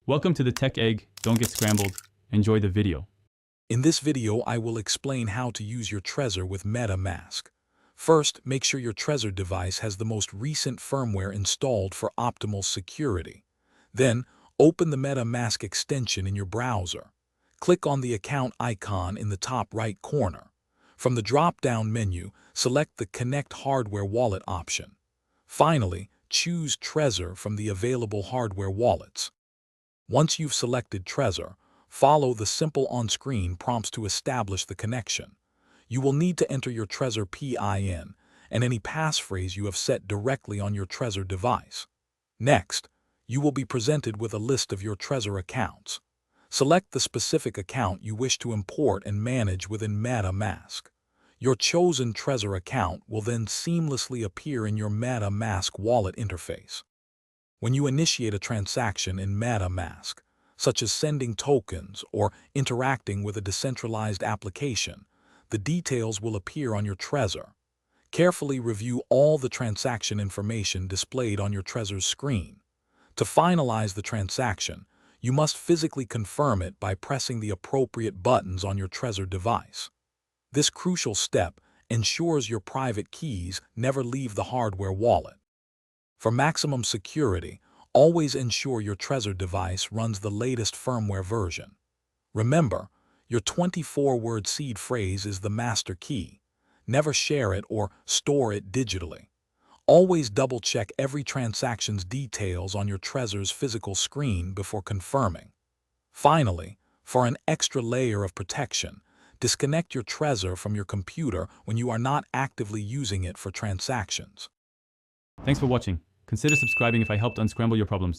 Welcome to the Tech Egg. Don't get scrambled. Enjoy the video. In this video, I will explain how to use your Trezor with MetaMask. First, make sure your Trezor device has the most recent firmware installed for optimal security. Then, open the MetaMask extension in your browser. Click on the account icon in the top right corner. From the drop-down menu, select the Connect Hardware Wallet option. Finally, choose Trezor from the available hardware wallets. Once you've selected Trezor, follow the simple on-screen prompts to establish the connection. You will need to enter your Trezor PIN and any passphrase you have set directly on your Trezor device. Next, you will be presented with a list of your Trezor accounts. Select the specific account you wish to import and manage within MetaMask. Your chosen Trezor account will then seamlessly appear in your MetaMask wallet interface. When you initiate a transaction in MetaMask, such as sending tokens or interacting with a decentralized application, the details will appear on your Trezor. Carefully review all the transaction information displayed on your Trezor's screen. To finalize the transaction, you must physically confirm it by pressing the appropriate buttons on your Trezor device. This crucial step ensures your private keys never leave the hardware wallet. For maximum security, always ensure your Trezor device runs the latest firmware version. Remember, your 24-word seed phrase is the master key. Never share it or store it digitally. Always double-check every transaction's details on your Trezor's physical screen before confirming. Finally, for an extra layer of protection, disconnect your Trezor from your computer when you are not actively using it for transactions. Thanks for watching. Consider subscribing if I helped unscramble your problems.